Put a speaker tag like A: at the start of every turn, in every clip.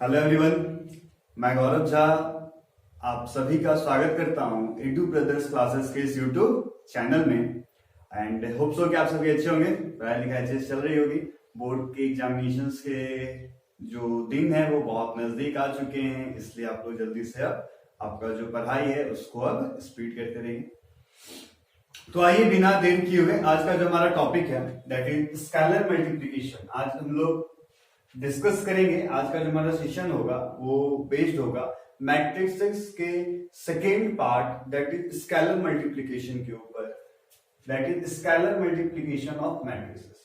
A: Hello everyone, मैं गौरव झा आप सभी का स्वागत करता हूं एडू ब्रदर्स क्लासेस के इस यूट्यूब चैनल में। एंड होप सो कि आप सभी अच्छे होंगे, पढ़ाई लिखाई अच्छे से चल रही होगी। बोर्ड के एग्जामिनेशंस के जो दिन है वो बहुत नजदीक आ चुके हैं, इसलिए आप लोग जल्दी से अब आपका जो पढ़ाई है उसको अब स्पीड करते रहिए। तो आइए बिना देर किए हुए आज का जो हमारा टॉपिक है दैट इज स्केलर मल्टीप्लिकेशन। आज हम लोग डिस्कस करेंगे। आज का जो हमारा सेशन होगा वो बेस्ड होगा मैट्रिसेस के second part that is scalar multiplication के ऊपर, that is scalar multiplication of matrices.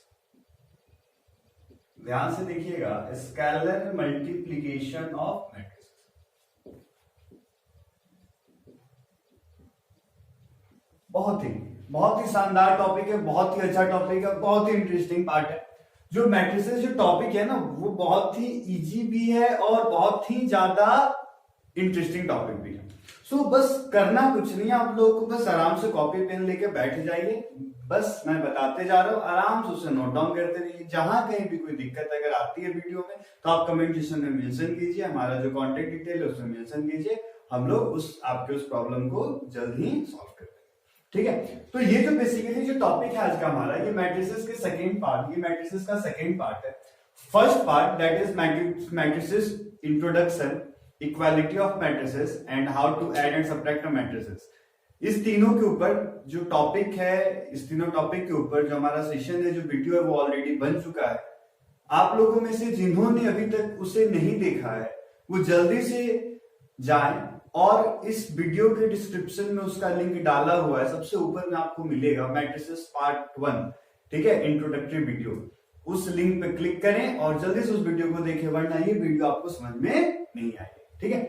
A: ध्यान से देखिएगा, स्केलर मल्टीप्लिकेशन ऑफ मैट्रिसेस। बहुत ही शानदार टॉपिक है, बहुत ही अच्छा टॉपिक है, बहुत ही इंटरेस्टिंग पार्ट है। जो मैट्रिसेस जो टॉपिक है ना वो बहुत ही इजी भी है और बहुत ही ज्यादा इंटरेस्टिंग टॉपिक भी है। सो बस करना कुछ नहीं है, आप लोगों को बस आराम से कॉपी पेन लेके बैठ जाइए। बस मैं बताते जा रहा हूँ, आराम से उसे नोट डाउन करते रहिए। जहां कहीं भी कोई दिक्कत अगर आती है वीडियो में तो आप कमेंट सेक्शन में मेंशन कीजिए, हमारा जो कॉन्टेक्ट डिटेल है उसमें मेंशन कीजिए। हम लोग आपके उस प्रॉब्लम को जल्द ही सॉल्व कर देंगे, ठीक है। तो ये जो बेसिकली जो टॉपिक है आज का हमारा, ये मैट्रिसेस के सेकेंड पार्ट, ये मैट्रिसेस का सेकेंड पार्ट है। First part that is matrices introduction, equality of matrices and how to add and subtract matrices. इस तीनों के ऊपर जो टॉपिक है, इस तीनों टॉपिक के ऊपर जो हमारा सेशन है, जो वीडियो है वो ऑलरेडी बन चुका है। आप लोगों में से जिन्होंने अभी तक उसे नहीं देखा है वो जल्दी से जाएं और इस वीडियो के डिस्क्रिप्शन में उसका लिंक डाला हुआ है, सबसे ऊपर में आपको मिलेगा मैट्रिसेस पार्ट 1, ठीक है, इंट्रोडक्टरी वीडियो। उस लिंक पे क्लिक करें और जल्दी से उस वीडियो को देखें, वरना ये वीडियो आपको समझ में नहीं आएगी, ठीक है।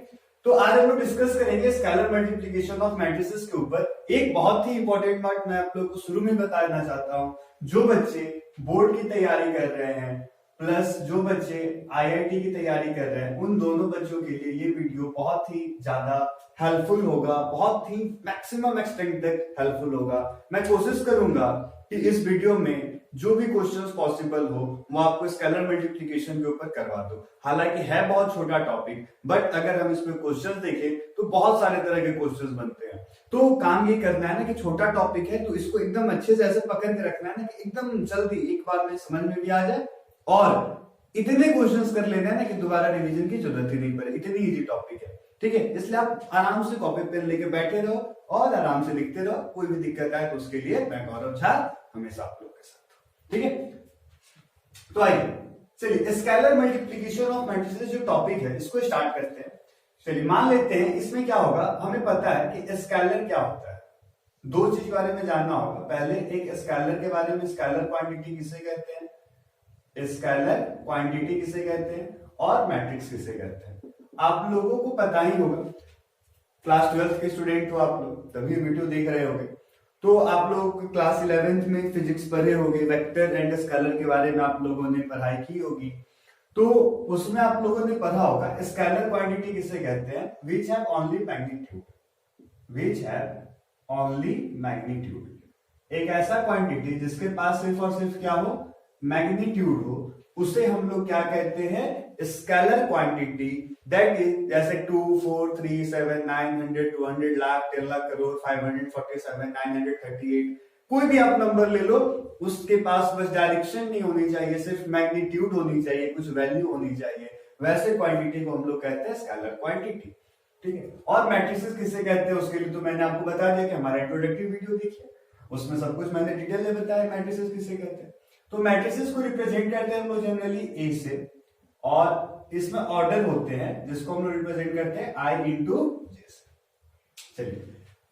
A: तो आज हम लोग डिस्कस करेंगे स्केलर मल्टीप्लिकेशन ऑफ मैट्रिसेस के ऊपर। एक बहुत ही इंपॉर्टेंट पार्ट मैं आप लोग को शुरू में बताना चाहता हूं। जो बच्चे बोर्ड की तैयारी कर रहे हैं प्लस जो बच्चे आईआईटी की तैयारी कर रहे हैं, उन दोनों बच्चों के लिए ये वीडियो बहुत ही ज्यादा हेल्पफुल होगा, बहुत ही मैक्सिमम एक्सटेंट तक हेल्पफुल होगा। मैं कोशिश करूंगा कि इस वीडियो में जो भी क्वेश्चंस पॉसिबल हो वो आपको स्केलर मल्टीप्लिकेशन के ऊपर करवा दो। हालांकि है बहुत छोटा टॉपिक, बट अगर हम इसमें क्वेश्चंस देखें तो बहुत सारे तरह के क्वेश्चंस बनते हैं। तो काम ये करना है ना कि छोटा टॉपिक है तो इसको एकदम अच्छे से ऐसे पकड़ के रखना है ना कि एकदम जल्दी एक बार में समझ में भी आ जाए और इतने क्वेश्चंस कर लेना है ना कि दोबारा रिवीजन की जरूरत ही नहीं पड़े। इतनी इजी टॉपिक है, ठीक है। इसलिए आप आराम से कॉपी पेन लेके बैठे रहो और आराम से लिखते रहो। कोई भी दिक्कत आए तो उसके लिए मैं गौरव झा हमेशा आप लोग के साथ, ठीक है। तो आइए चलिए स्केलर मल्टीप्लिकेशन ऑफ मैट्रिसेस जो टॉपिक है इसको स्टार्ट करते हैं। चलिए मान लेते हैं इसमें क्या होगा, हमें पता है कि स्केलर क्या होता है। दो चीज के बारे में जानना होगा। पहले एक स्केलर के बारे में, स्केलर क्वांटिटी किसे कहते हैं, स्केलर क्वांटिटी किसे कहते हैं और मैट्रिक्स किसे कहते हैं। आप लोगों को पता ही होगा, क्लास 12th के स्टूडेंट हो आप लोग, तभी वीडियो देख रहे होंगे। तो आप लोग क्लास 11th में फिजिक्स पढ़े होंगे, वेक्टर एंड स्केलर के बारे में आप लोगों ने पढ़ाई की होगी। तो उसमें आप लोगों ने पढ़ा होगा स्केलर क्वांटिटी किसे कहते हैं, which have only magnitude, which have only magnitude. एक ऐसा क्वांटिटी जिसके पास सिर्फ और सिर्फ क्या हो, मैग्नीट्यूड हो, उसे हम लोग क्या कहते हैं, स्केलर क्वांटिटी। दैट इज जैसे 2 4 3 7 900 200 लाख 10 लाख करोड़ 547 938, कोई भी आप नंबर ले लो, उसके पास बस डायरेक्शन नहीं होनी चाहिए, सिर्फ मैग्नीट्यूड होनी चाहिए, कुछ वैल्यू होनी चाहिए। वैसे क्वांटिटी को हम लोग कहते हैं स्केलर क्वांटिटी, ठीक है। और मैट्रिसेस किसे कहते हैं उसके लिए तो मैंने आपको बता दिया कि हमारा इंट्रोडक्टरी वीडियो देखिए, उसमें सब कुछ मैंने डिटेल में बताया मैट्रिसेस किसे कहते हैं। तो मैट्रिसेस को रिप्रेजेंट करते हैं हम लोग जनरली ए से, और इसमें ऑर्डर होते हैं जिसको हम लोग रिप्रेजेंट करते हैं आई इंटू जे से। चलिए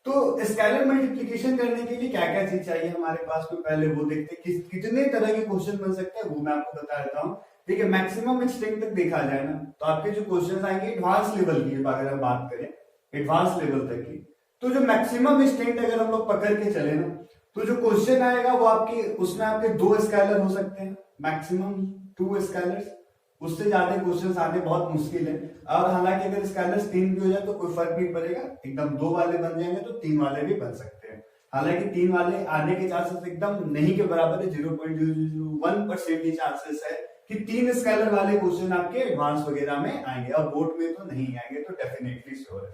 A: तो स्केलर मल्टीप्लिकेशन करने के लिए क्या क्या चीज चाहिए हमारे पास, तो पहले वो देखते हैं कितने तरह के क्वेश्चन बन सकते हैं, वो मैं आपको बता देता हूँ। ठीक है, मैक्सिमम एक्सटेंट तक देखा जाए ना तो आपके जो क्वेश्चन आएंगे एडवांस लेवल की, अगर हम बात करें एडवांस लेवल तक की, तो जो मैक्सिमम एक्सटेंट अगर हम लोग पकड़ के चले ना तो जो क्वेश्चन आएगा वो आपके उसमें आपके 2 स्केलर हो सकते हैं, मैक्सिमम 2 स्केलर्स। उससे ज्यादा क्वेश्चंस आने बहुत मुश्किल है। और हालांकि अगर स्केलर्स 3 भी हो जाए तो कोई फर्क नहीं पड़ेगा, एकदम 2 वाले बन जाएंगे तो 3 वाले भी बन सकते हैं। हालांकि 3 वाले आने के चांसेस एकदम नहीं के बराबर है, 0.001% ही चांसेस है कि 3 स्केलर वाले क्वेश्चन आपके एडवांस वगैरह में आएंगे, अब बोर्ड में तो नहीं आएंगे, तो डेफिनेटली श्योर है।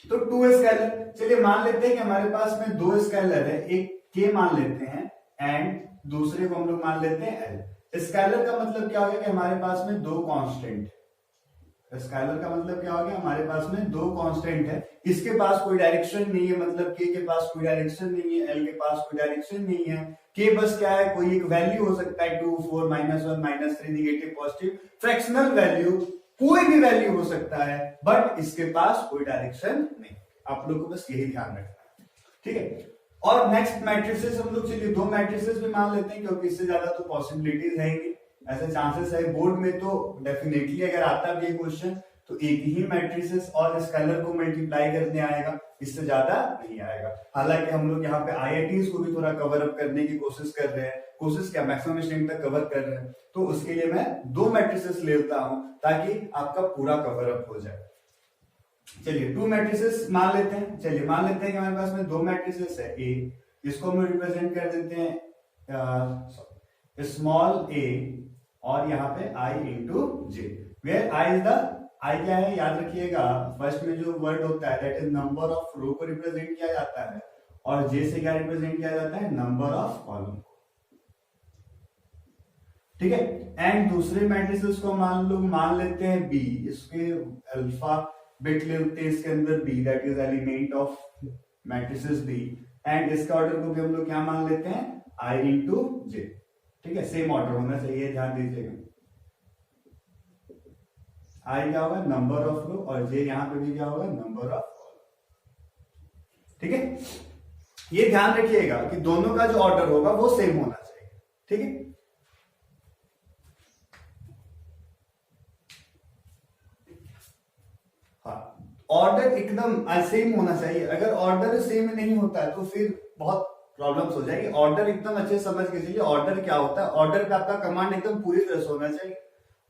A: तो 2 स्केलर, चलिए मान लेते हैं कि हमारे पास में 2 स्केलर है, एक के मान लेते हैं एंड दूसरे को हम लोग मान लेते हैं एल। स्केलर का मतलब क्या हो गया कि हमारे पास में 2 कांस्टेंट, स्केलर का मतलब क्या हो गया, हमारे पास में 2 कांस्टेंट है, इसके पास कोई डायरेक्शन नहीं है, मतलब के पास कोई डायरेक्शन नहीं है, एल के पास कोई डायरेक्शन नहीं है, के बस क्या है, कोई एक वैल्यू हो सकता है 2, 4, -1, -3, नेगेटिव, पॉजिटिव, फ्रैक्शनल वैल्यू, कोई भी वैल्यू हो सकता है, बट इसके पास कोई डायरेक्शन नहीं। आप लोग को बस यही ध्यान रखना है, ठीक है। और नेक्स्ट मैट्रिसेस हम लोग चलिए 2 मैट्रिसेस भी मान लेते हैं, क्योंकि इससे ज्यादा तो पॉसिबिलिटीज रहेंगी, ऐसे चांसेस है बोर्ड में तो डेफिनेटली अगर आता भी है क्वेश्चन तो एक ही मैट्रिसेस और स्केलर को मल्टीप्लाई करने आएगा, इससे ज्यादा नहीं आएगा। हालांकि हम लोग यहाँ पे आईआईटीज को भी थोड़ा कवर अप करने की कोशिश कर रहे हैं, कोशिश क्या मैक्सिमम स्टूडेंट तक कवर कर रहे हैं, तो उसके लिए मैं 2 मैट्रिसेस लेता हूं ताकि आपका पूरा कवर अप हो जाए। चलिए 2 मैट्रिसेस मान लेते हैं, चलिए मान लेते हैं कि हमारे पास में 2 मैट्रिसेस है, ए, इसको हम रिप्रेजेंट कर देते हैं स्मॉल ए और यहाँ पे i into J, where i is the, i क्या है याद रखिएगा, फर्स्ट में जो वर्ड होता है दैट इज नंबर ऑफ रो को रिप्रेजेंट किया जाता है, और जे से क्या रिप्रेजेंट किया जाता है, नंबर ऑफ कॉलम, ठीक है। एंड दूसरे मैट्रिसेस को मान लेते हैं बी, इसके अल्फा बिट लेते हैं इसके अंदर B, that is element of matrices B, and इसका ऑर्डर को भी हम लोग क्या मान लेते हैं, i इंटू जे, ठीक है, सेम ऑर्डर होना चाहिए, ध्यान दीजिएगा। आई क्या होगा, नंबर ऑफ रो, और जे यहां पे भी क्या होगा, नंबर ऑफ कॉलम, ठीक है। ये ध्यान रखिएगा कि दोनों का जो ऑर्डर होगा वो सेम होना चाहिए, ठीक है। हाँ, ऑर्डर एकदम सेम होना चाहिए, अगर ऑर्डर सेम नहीं होता है तो फिर बहुत प्रॉब्लम्स हो जाएगी। ऑर्डर एकदम अच्छे से समझ के चलिए, ऑर्डर क्या होता है, ऑर्डर पे आपका कमांड एकदम पूरी तरह से होना चाहिए।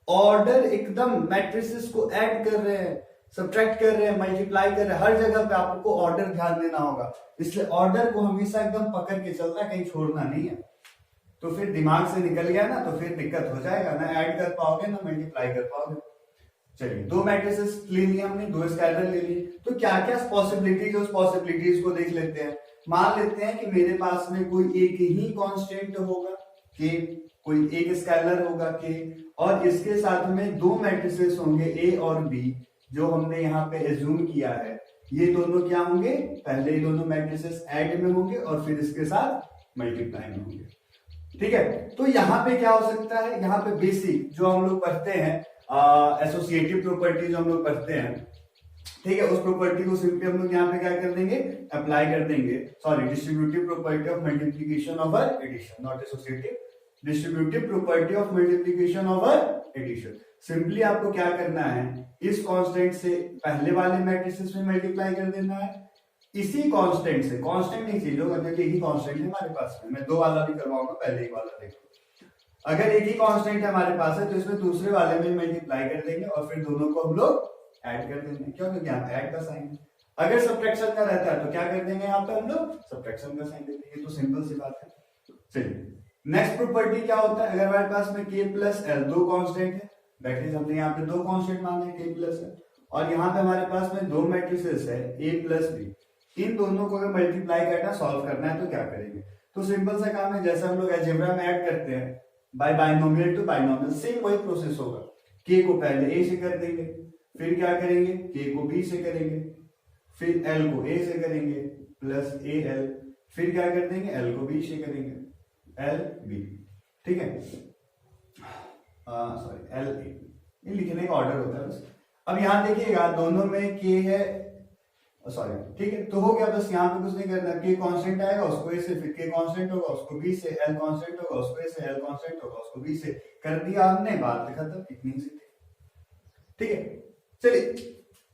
A: ऑर्डर एकदम मैट्रिसेस को ऐड कर रहे हैं, सब्ट्रैक्ट कर रहे हैं, मल्टीप्लाई कर रहे हैं, हर जगह पे आपको ऑर्डर ध्यान देना होगा, इसलिए ऑर्डर को हमेशा एकदम पकड़ के चलना है, कहीं छोड़ना नहीं है। तो फिर दिमाग से निकल गया ना तो फिर दिक्कत हो जाएगा, ना ऐड कर पाओगे ना मल्टीप्लाई कर पाओगे। चलिए 2 मैट्रिसेस ले लिए हमने, 2 स्केलर ले लिए, तो क्या क्या पॉसिबिलिटीज, उस पॉसिबिलिटीज को देख लेते हैं। मान लेते हैं कि मेरे पास में कोई एक ही कांस्टेंट होगा के, कोई एक स्केलर होगा के, और इसके साथ में 2 मैट्रिसेस होंगे ए और बी, जो हमने यहाँ पे एज्यूम किया है, ये दोनों क्या होंगे, पहले ही दोनों मैट्रिसेस ऐड में होंगे और फिर इसके साथ मल्टीप्लाई में होंगे, ठीक है। तो यहाँ पे क्या हो सकता है, यहाँ पे बेसिक जो हम लोग पढ़ते हैं एसोसिएटिव प्रॉपर्टी जो हम लोग पढ़ते हैं, ठीक है, उस प्रॉपर्टी को सिंपली हम लोग यहाँ पे क्या कर देंगे, अप्लाई कर देंगे, sorry distributive property of multiplication over addition, not associative, distributive property of multiplication over addition. Simply आपको क्या करना है, इस कांस्टेंट से पहले वाले मैट्रिसेस में मल्टीप्लाई कर देना है, इसी कांस्टेंट से, कांस्टेंट नहीं चेंज होगा क्योंकि एक ही कांस्टेंट है हमारे पास में, मैं 2 वाला भी करवाऊंगा, पहले एक वाला देखो, अगर एक ही कांस्टेंट है हमारे पास है तो इसमें दूसरे वाले में मल्टीप्लाई कर देंगे और फिर दोनों को हम लोग ऐड कर देंगे, क्यों, क्योंकि यहाँ पे ऐड का साइन है। अगर सब्ट्रैक्शन का रहता है तो क्या कर देंगे, यहाँ पे हम लोग सब्ट्रैक्शन का साइन दे देंगे, तो सिंपल सी बात है। चलिए नेक्स्ट प्रॉपर्टी क्या होता है, अगर हमारे पास में k प्लस एल 2 कांस्टेंट है, दैट इज हमने यहाँ पे 2 कांस्टेंट माने k प्लस एल, और यहाँ पे हमारे पास में 2 मैट्रिसेस है a प्लस बी, इन दोनों को अगर मल्टीप्लाई करना, सॉल्व करना है तो क्या करेंगे, तो सिंपल सा काम है, जैसे हम लोग अलजेब्रा में ऐड करते हैं by binomial to binomial, same वही प्रोसेस होगा, k को पहले a से कर देंगे, फिर क्या करेंगे, k को b से करेंगे, फिर l को a से करेंगे प्लस al, फिर क्या कर देंगे, l को b से करेंगे, l b, ठीक है, सॉरी l a, ये लिखने का ऑर्डर होता है बस। अब यहाँ देखिएगा दोनों में k है, सॉरी ठीक है, तो हो गया, बस यहाँ पे कुछ नहीं करना, k कांस्टेंट आएगा उसको a से, फिर k कांस्टेंट होगा उसको b से, l कांस्टेंट होगा उसको a से, l कांस्टेंट होगा उसको b से, कर दिया हमने, बात खत्म, इतनी सी थी, ठीक है। चलिए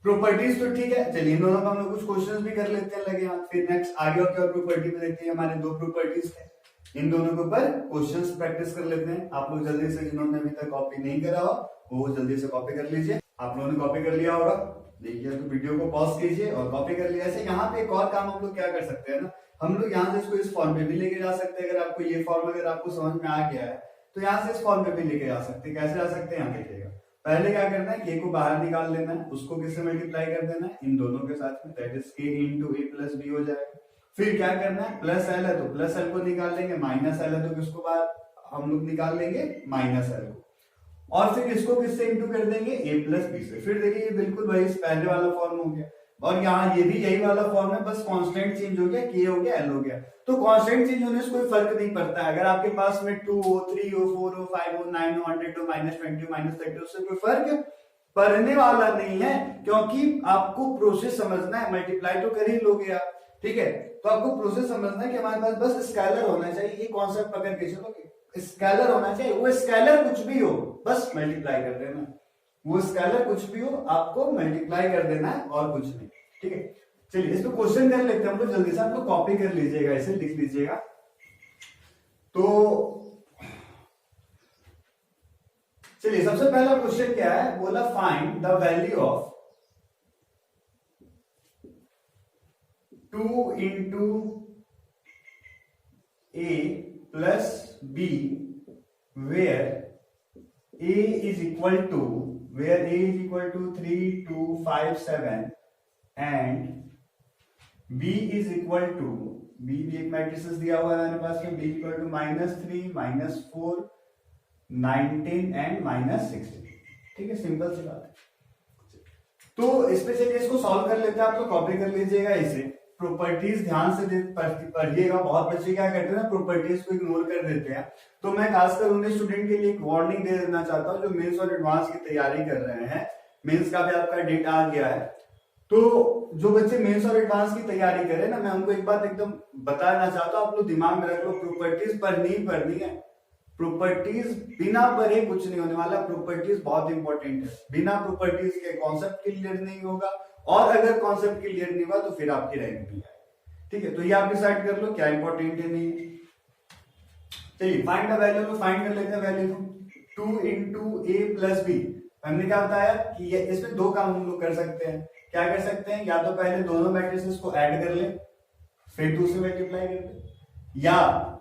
A: प्रॉपर्टीज तो ठीक है, चलिए इन दोनों का हम लोग कुछ क्वेश्चंस भी कर लेते हैं लगे हाथ, फिर नेक्स्ट आगे और क्या प्रॉपर्टी पे देखते हैं, हमारे 2 प्रॉपर्टीज है, इन दोनों के ऊपर क्वेश्चंस प्रैक्टिस कर लेते हैं। आप लोग जल्दी से, जिन्होंने अभी तक कॉपी नहीं करा हो वो जल्दी से कॉपी कर लीजिए, आप लोगों ने कॉपी कर लिया होगा, देखिए तो वीडियो को पॉज कीजिए और कॉपी कर लिया। ऐसे यहाँ पे एक और काम हम लोग क्या कर सकते हैं ना, हम लोग यहाँ से इसको इस फॉर्म पे भी लेके जा सकते हैं, अगर आपको ये फॉर्म अगर आपको समझ में आ गया है तो यहाँ से इस फॉर्म में भी लेके जा सकते हैं। कैसे जा सकते हैं, यहाँ देखिएगा। पहले क्या करना है, k को बाहर निकाल लेना है, उसको किससे मल्टीप्लाई कर देना है, इन दोनों के साथ में, that is k into a plus b हो जाएगा। फिर क्या करना है, प्लस l है तो प्लस l को निकाल लेंगे, माइनस l है तो किसको बाहर हम लोग निकाल लेंगे, माइनस l को, और फिर इसको किससे इंटू कर देंगे, a प्लस b से। फिर देखिए ये बिल्कुल वही पहले वाला फॉर्म हो गया, और यहाँ ये भी यही वाला फॉर्म है, बस कांस्टेंट चेंज हो गया, k हो गया, l हो गया। तो कांस्टेंट चेंज होने से कोई फर्क नहीं पड़ता है, अगर आपके पास में 2 हो, 3 हो, 4 हो, 5 हो, 9 हो, 100 हो, -20 हो, -30, उससे कोई फर्क पड़ने वाला नहीं है, क्योंकि आपको प्रोसेस समझना है। मल्टीप्लाई तो कर ही लोगे आप, ठीक है, तो आपको प्रोसेस समझना है कि हमारे पास बस स्केलर होना चाहिए, ये कॉन्सेप्ट पकड़ के चलोगे, स्केलर होना चाहिए, वो स्केलर कुछ भी हो बस मल्टीप्लाई कर देना, वो स्केलर कुछ भी हो आपको मल्टीप्लाई कर देना है और कुछ नहीं, ठीक है। चलिए इसको क्वेश्चन कर लेते हैं हम लोग जल्दी से, आप लोग कॉपी कर लीजिएगा, इसे लिख लीजिएगा। तो चलिए सबसे पहला क्वेश्चन क्या है, बोला find the value of 2 into a plus b where a is equal to 3, 2, 5, 7 and b is equal to, b भी एक मैट्रिसेस दिया हुआ है मेरे पास में, b equal to -3, -4, 19 एंड -16, ठीक है, सिंपल सी बात है। तो इस पे चलिए इसको सॉल्व कर लेते हैं, आप लोग कॉपी कर लीजिएगा इसे। प्रॉपर्टीज ध्यान से पढ़िएगा, बहुत बच्चे क्या करते हैं ना, प्रॉपर्टीज को इग्नोर कर देते हैं। तो मैं खासकर उन स्टूडेंट के लिए एक वार्निंग दे देना चाहता हूं जो मेंस और एडवांस की तैयारी कर रहे हैं। मेंस का भी आपका डेट आ गया है, तो जो बच्चे मेंस और एडवांस की तैयारी कर रहे हैं ना, मैं उनको एक बात एकदम बताना चाहता हूं, आप लोग दिमाग में रख लो, प्रॉपर्टीज पढ़नी है। प्रॉपर्टीज बिना पढ़े कुछ नहीं होने वाला, प्रॉपर्टीज बहुत इंपॉर्टेंट है। बिना प्रॉपर्टीज के कॉन्सेप्ट क्लियर नहीं होगा, और अगर कॉन्सेप्ट क्लियर नहीं हुआ तो फिर आपकी रैंक नहीं आएगी, ठीक है। तो ये आप डिसाइड कर लो क्या इंपॉर्टेंट है नहीं है। चलिए फाइंड द वैल्यू, तो फाइंड कर लेते हैं वैल्यू को। 2 इंटू ए प्लस बी, हमने क्या बताया कि ये इसमें दो काम हम लोग कर सकते हैं। क्या कर सकते हैं, या तो पहले दोनों मैट्रिसेस को ऐड कर ले, फिर 2 से मल्टीप्लाई कर दे, या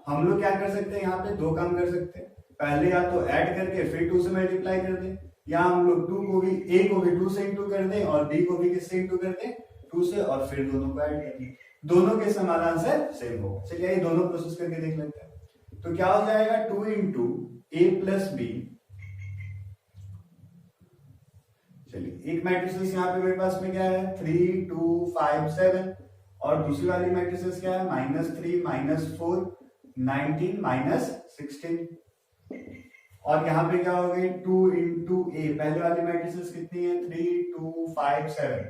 A: हम लोग क्या कर सकते हैं, यहाँ पे दो काम कर सकते हैं, पहले या तो ऐड करके फिर 2 से मल्टीप्लाई कर दे, या हम लोग 2 को भी, a को भी 2 से इंटू कर दें और b को भी किससे इंटू कर दें, 2 से, और फिर दोनों को ऐड कर दें, दोनों के समाधान से सेम हो। चलिए ये दोनों प्रोसेस करके देख लेते हैं। तो क्या हो जाएगा, 2 इंटू ए प्लस बी, चलिए एक मैट्रिसेस यहाँ पे मेरे पास में क्या है, 3, 2, 5, 7, और दूसरी वाली मैट्रिसेस क्या है, -3, -4, 19, -16, और यहाँ पे क्या हो गई, 2 इंटू ए, पहले वाली मैट्रिसेस कितनी है, 3, 2, 5, 7,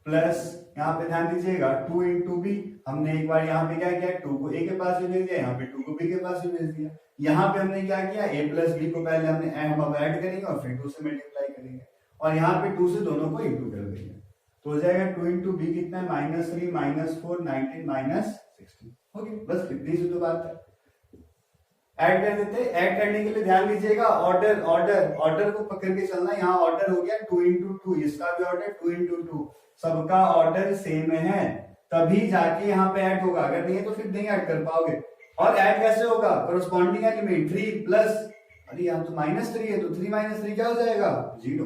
A: प्लस यहाँ पे ध्यान दीजिएगा 2 इंटू बी, हमने एक बार यहाँ पे क्या किया, 2 को ए के पास भी भेज दिया, यहाँ पे 2 को बी के पास भी भेज दिया। यहाँ पे हमने क्या किया, ए प्लस बी को पहले हमने हम अब ऐड करेंगे और फिर 2 से मल्टीप्लाई करेंगे, और यहाँ पे 2 से दोनों को इंटू कर देंगे, तो हो जाएगा 2 इंटू बी कितना है, -3, -4, 19, -16, ओके, बस इतनी सी तो बात है। ऐड कर देते हैं। ऐड करने के लिए ध्यान दीजिएगा, ऑर्डर को पकड़ के चलना। यहाँ ऑर्डर हो गया 2 इंटू 2, इसका भी ऑर्डर 2 इंटू 2, सबका ऑर्डर सेम है, तभी जाके यहाँ पे ऐड होगा, अगर नहीं है तो फिर नहीं ऐड कर पाओगे। और ऐड कैसे होगा, कोरोस्पॉन्डिंग एलिमेंट 3 प्लस, अरे यहाँ तो -3 है, तो 3 - 3 क्या हो जाएगा, 0,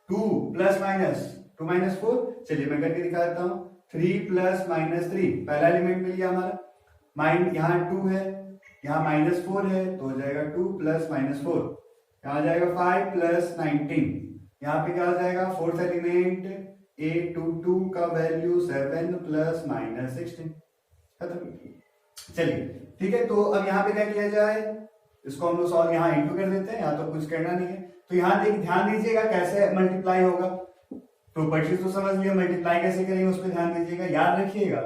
A: 2 प्लस माइनस 2 - 4, चलिए मैं करके दिखा देता हूँ, 3 प्लस -3, पहला एलिमेंट मिल गया हमारा, यहाँ 2 है, यहाँ -4 है, तो हो जाएगा 2 प्लस -4, यहाँ जाएगा 5 प्लस 19, यहाँ पे क्या हो जाएगा, फोर्थ एलिमेंट A22 का वैल्यू 7 प्लस -16, खत्म। चलिए ठीक है, तो अब यहाँ पे क्या किया जाए, इसको हम लोग सॉल्व यहाँ इंटू कर देते हैं, यहाँ तो कुछ करना नहीं है। तो यहाँ ध्यान दीजिएगा कैसे मल्टीप्लाई होगा, प्रॉपर्टीज तो समझ लिया, मल्टीप्लाई कैसे करेंगे उस पर ध्यान दीजिएगा। याद रखिएगा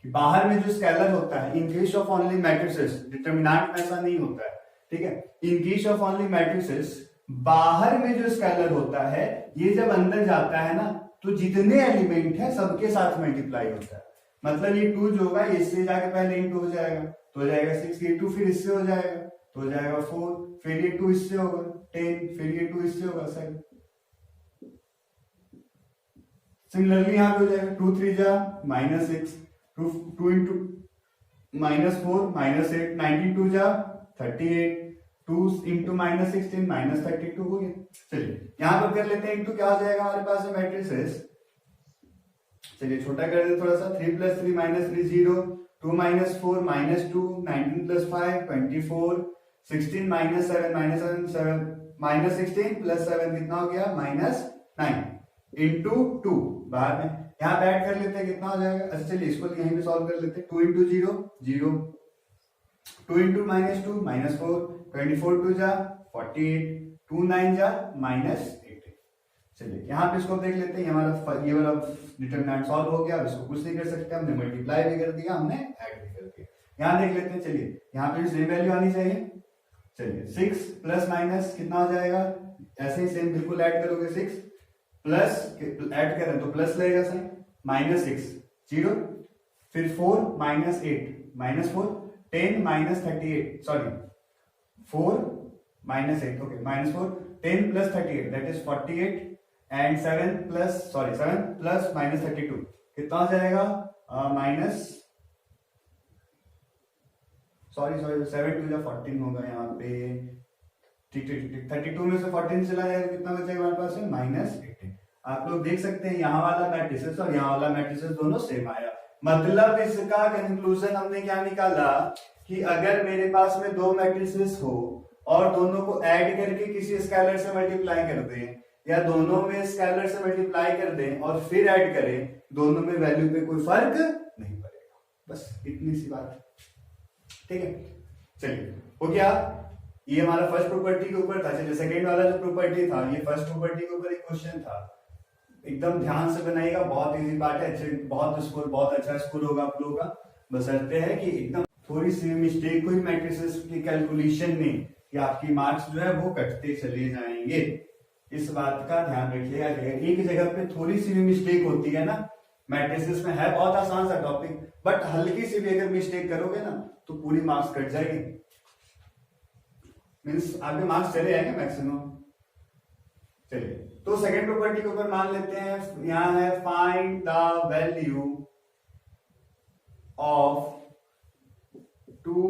A: कि बाहर में जो स्केलर होता है, in case of only matrices, determinant में ऐसा नहीं होता है, ठीक है, in case of only matrices बाहर में जो स्केलर होता है, ये जब अंदर जाता है ना, तो जितने एलिमेंट है सबके साथ मल्टीप्लाई होता है। मतलब ये 2 जो होगा इससे जाके पहले इंटू हो जाएगा, तो हो जाएगा 6, ये 2 फिर इससे हो जाएगा, तो हो जाएगा 4, फिर ये 2 इससे होगा 10, फिर ये 2 इससे होगा 7। सिमिलरली यहाँ पे हो जाएगा 2 3 जा -6, 2 इंटू -4 -8, 19 2 जा 38, 2 इंटू माइनस 16 माइनस 32 हो गया। चलिए यहां पर कर लेते हैं इंटू, क्या हो जाएगा हमारे पास मैट्रिसेस, चलिए छोटा कर देते थोड़ा सा, 3 plus 3 minus 3 0, 2 minus 4 minus 2, 19 plus 5 24, 16 minus 7 7 minus 16 plus 7 कितना हो गया माइनस 9 इंटू 2 बाहर में, यहाँ पे ऐड कर लेते हैं कितना हो जाएगा। अच्छा चलिए इसको यहीं पे सॉल्व कर लेते हैं, 2 इंटू 0 0, 2 इंटू माइनस 2 माइनस 4, 24 2 जा 48, 2 9 जा माइनस 18। चलिए यहाँ पे इसको देख लेते हैं, हमारा ये वाला डिटरमिनेंट सॉल्व हो गया। अब इसको कुछ नहीं कर सकते, हमने मल्टीप्लाई भी कर दिया, हमने ऐड भी कर दिया। यहाँ देख लेते हैं, चलिए यहाँ पे सेम वैल्यू आनी चाहिए। चलिए 6 प्लस माइनस कितना हो जाएगा, ऐसे ही सेम बिल्कुल ऐड करोगे, 6 प्लस ऐड करें तो प्लस लगेगा साइन, माइनस 6 0, फिर 4 minus 8 minus 4, 10 minus 38 sorry 4 minus 8 okay minus 4, 10 plus 38 that is 48 and 7 plus minus 32 कितना हो जाएगा माइनस सॉरी 7 टू 14 होगा यहाँ पे, ठीक 32 में से 14 चला जाएगा, कितना बचेगा हमारे पास है माइनस 18। आप लोग देख सकते हैं यहाँ वाला मैट्रिसेस और यहाँ वाला मैट्रिसेस दोनों सेम आया। मतलब इसका कंक्लूजन हमने क्या निकाला कि अगर मेरे पास में दो मैट्रिसेस हो और दोनों को ऐड करके किसी स्केलर से मल्टीप्लाई कर दें, या दोनों में स्केलर से मल्टीप्लाई कर दें और फिर ऐड करें, दोनों में वैल्यू पे कोई फर्क नहीं पड़ेगा। बस इतनी सी बात, ठीक है। चलिए हो गया, ये हमारा फर्स्ट प्रॉपर्टी के ऊपर था। चलिए सेकंड वाला जो प्रॉपर्टी था, ये फर्स्ट प्रॉपर्टी के ऊपर एक क्वेश्चन था, एकदम ध्यान से बनाइएगा, बहुत इजी पार्ट है, अच्छे बहुत अच्छा स्कोर होगा आप लोगों का। बशर्ते है कि एकदम थोड़ी सी मिस्टेक हुई मैट्रिसेस की कैलकुलेशन में कि आपकी मार्क्स जो है वो कटते चले जाएंगे, इस बात का ध्यान रखिएगा। एक जगह पे थोड़ी सी भी मिस्टेक होती है ना, मैट्रिसेस में है बहुत आसान सा टॉपिक, बट हल्की सी भी अगर मिस्टेक करोगे ना तो पूरी मार्क्स कट जाएगी, मीन्स आपके मार्क्स चले जाएंगे मैक्सिमम। चलिए तो सेकंड प्रॉपर्टी के ऊपर मान लेते हैं, यहां है फाइंड द वैल्यू ऑफ 2,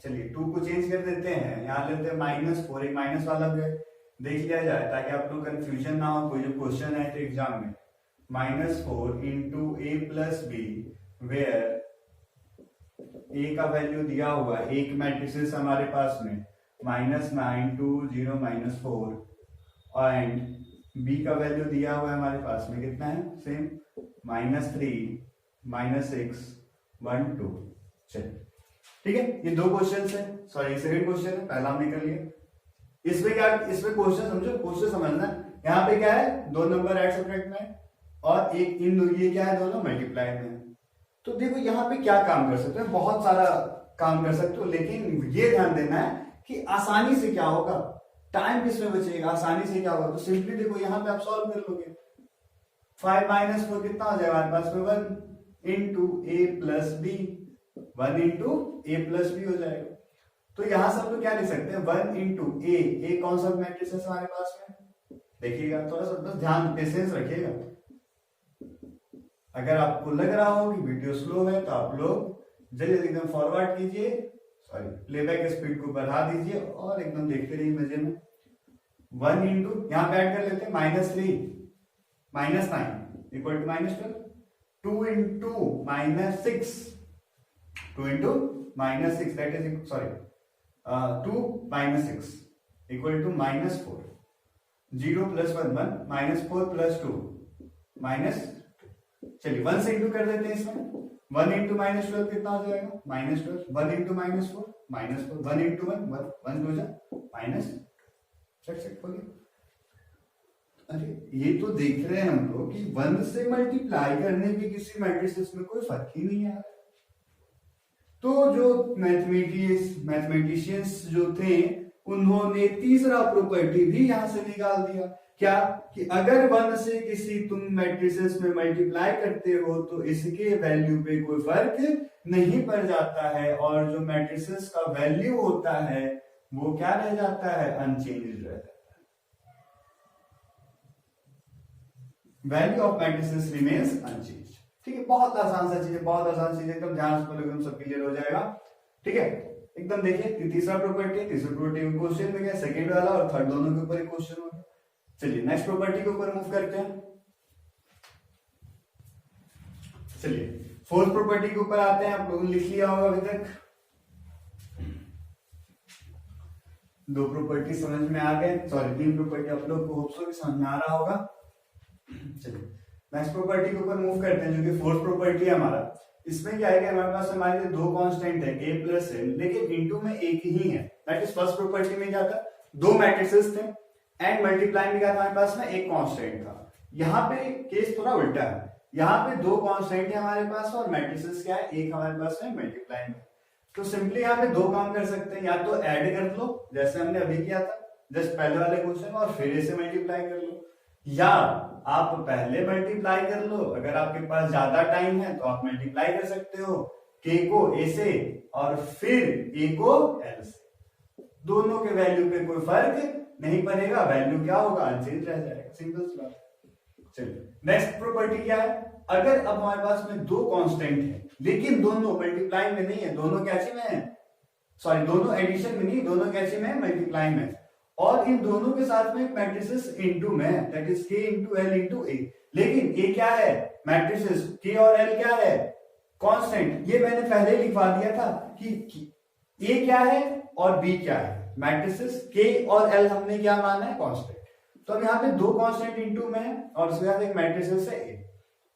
A: चलिए 2 को चेंज कर देते हैं, यहां लेते हैं -4, एक माइनस वाला भी देख लिया जाए ताकि आप लोग कंफ्यूजन ना हो, कोई जो क्वेश्चन है तो एग्जाम में, -4 into A plus B, where A का वैल्यू दिया हुआ है, एक मैट्रिसेस हमारे पास में -9 2 0 -4 एंड बी का वैल्यू दिया हुआ है हमारे पास में कितना है सेम -3 -6 1 2। चलिए ठीक है, ये दो क्वेश्चन है, सॉरी सेकंड क्वेश्चन है, पहला हमने कर लिया। इसमें क्या, इसमें क्वेश्चन समझो, क्वेश्चन समझना, यहाँ पे क्या है, दो नंबर ऐड सब्ट्रैक्ट में है और एक इन ये क्या है, दोनों मल्टीप्लाई में है। तो देखो यहाँ पे क्या काम कर सकते हैं, बहुत सारा काम कर सकते हो, लेकिन ये ध्यान देना है कि आसानी से क्या होगा, टाइम किसमें बचेगा, आसानी से क्या होगा। तो सिंपली देखो यहाँ पे आप सॉल्व कर लोगे, 5 - 4 कितना हो जाएगा हमारे पास में 1 into A plus B, 1 into A plus B हो जाएगा। तो यहां से हम लोग क्या लिख सकते हैं, 1 इंटू ए कौन सा मैट्रिक्स है हमारे पास में, देखिएगा थोड़ा सा बस ध्यान पेशेंस रखिएगा। अगर आपको लग रहा हो कि वीडियो स्लो है तो आप लोग जल्दी एकदम फॉरवर्ड कीजिए, सॉरी प्लेबैक स्पीड को बढ़ा दीजिए और एकदम देखते रहिए मजे में। 1 इंटू यहाँ पे ऐड कर लेते हैं -3 -9 equal to -12, 2 into -6 2 into -6 that is sorry 2 -6 equal to -4, 0 + 1 1 -4 + 2 -2। चलिए 1 से इंटू कर देते हैं इसमें, 1 इंटू -12 कितना हो जाएगा -12, 1 इंटू -4 -4, 1 इंटू 1 1 2 जा माइनस, चेक हो गया। अरे ये तो देख रहे हैं हम लोग कि 1 से मल्टीप्लाई करने की किसी मैट्रिसेस में कोई फर्क ही नहीं है। तो जो मैथमेटिशियंस जो थे उन्होंने तीसरा प्रॉपर्टी भी यहां से निकाल दिया, क्या कि अगर 1 से किसी तुम मैट्रिसेस में मल्टीप्लाई करते हो तो इसके वैल्यू पे कोई फर्क नहीं पड़ जाता है, और जो मैट्रिसेस का वैल्यू होता है वो क्या रह जाता है, अनचेंज्ड रह जाता है। Value of matrices remains unchanged. ठीक है, बहुत आसान सा चीज है, बहुत आसान चीज है, एकदम ध्यान से एकदम सब क्लियर हो जाएगा। ठीक है, एकदम देखिए तीसरा प्रॉपर्टी, तीसरी प्रॉपर्टी में क्वेश्चन में गया, सेकंड वाला और थर्ड दोनों के ऊपर एक क्वेश्चन हो गया। चलिए नेक्स्ट प्रॉपर्टी के ऊपर मूव करते हैं। चलिए फोर्थ प्रॉपर्टी के ऊपर आते हैं। आप लोगों ने लिख लिया होगा अभी तक, दो प्रॉपर्टी समझ में आ गए, सॉरी तीन प्रॉपर्टी आप लोग को होप्स समझ में आ रहा होगा। चलिए नेक्स्ट प्रॉपर्टी के ऊपर मूव करते हैं, जो कि फोर्थ प्रॉपर्टी है हमारा। इसमें क्या है कि हमारे पास हमारे लिए दो कांस्टेंट है k प्लस n, लेकिन इनटू में एक ही है। दैट इज फर्स्ट प्रॉपर्टी में क्या था, दो मैट्रिसेस थे एंड मल्टीप्लाई में क्या था हमारे पास में एक कांस्टेंट था। यहाँ पे केस थोड़ा उल्टा है, यहाँ पे दो कांस्टेंट है हमारे पास और मैट्रिसेस क्या है, एक हमारे पास है मल्टीप्लाई में। तो सिंपली यहाँ पे दो काम कर सकते हैं, या तो ऐड कर लो जैसे हमने अभी किया था जस्ट पहले वाले क्वेश्चन में, और फिर इसे मल्टीप्लाई कर लो, या आप पहले मल्टीप्लाई कर लो। अगर आपके पास ज्यादा टाइम है तो आप मल्टीप्लाई कर सकते हो k को a से और फिर a को l से। दोनों के वैल्यू पे कोई फर्क नहीं पड़ेगा, वैल्यू क्या होगा, अनचेंज रह जाएगा, सिंपल सी बात। चलिए नेक्स्ट प्रॉपर्टी क्या है, अगर अब हमारे पास में दो कांस्टेंट है लेकिन दोनों मल्टीप्लाई में नहीं है, दोनों कैसे में है, सॉरी दोनों एडिशन में नहीं, दोनों कैसे में है, मल्टीप्लाई में, और इन दोनों के साथ में मैट्रिसेस इनटू में, that is k into l into a। लेकिन a क्या है, मैट्रिसेस, k और l क्या है, कांस्टेंट। ये मैंने पहले लिखवा दिया था कि a क्या है और b क्या है, मैट्रिसेस k और l हमने क्या माना है, कांस्टेंट। तो अब यहाँ पे दो कांस्टेंट इनटू में है और उसके बाद एक मैट्रिसेस है a।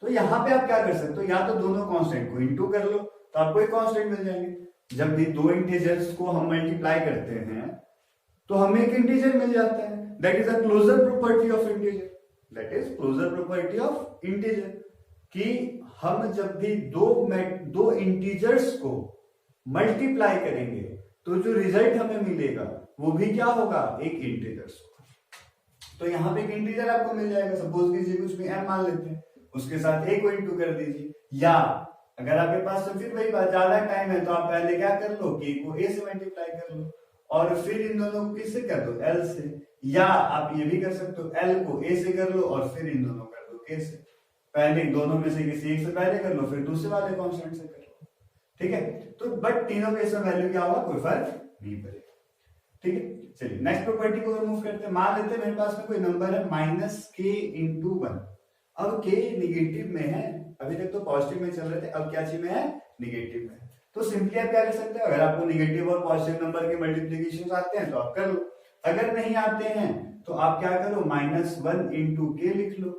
A: तो यहाँ पे आप क्या कर सकते हो, या तो दोनों कांस्टेंट को इनटू कर लो तो आपको एक कांस्टेंट मिल जाएंगे। जब भी दो इंटीजर्स को हम मल्टीप्लाई करते हैं तो हमें एक इंटीजर मिल जाता है, that is a closure property of integer, that is closure property of integer, कि हम जब भी दो इंटीजर्स को मल्टीप्लाई करेंगे तो जो रिजल्ट हमें मिलेगा वो भी क्या होगा, एक इंटीजर। तो यहाँ पे एक इंटीजर आपको मिल जाएगा, सपोज कीजिए कुछ भी m मान लेते हैं, उसके साथ a को इंटू कर दीजिए, या अगर आपके पास तो फिर वही बात, ज्यादा टाइम है तो आप पहले क्या कर लो, k को a से मल्टीप्लाई कर लो और फिर इन दोनों को किससे कर दो, l से, या आप ये भी कर सकते हो l को a से कर लो और फिर इन दोनों कर दो k से। पहले दोनों में से किसी एक से पहले कर लो, फिर दूसरे वाले कांस्टेंट से कर लो, ठीक है। तो बट तीनों के इसमें वैल्यू क्या होगा, कोई फर्क नहीं पड़ेगा, ठीक है। चलिए नेक्स्ट प्रॉपर्टी को मूव करते हैं। मान लेते हैं मेरे पास में कोई नंबर है -k इंटू 1। अब k निगेटिव में है, अभी तक तो पॉजिटिव में चल रहे थे, अब क्या चीज में है, निगेटिव में। तो सिंपली आप क्या कर सकते हैं, अगर आपको निगेटिव और पॉजिटिव नंबर के मल्टीप्लिकेशन आते हैं तो आप कर लो, अगर नहीं आते हैं तो आप क्या करो, -1 इंटू k लिख लो,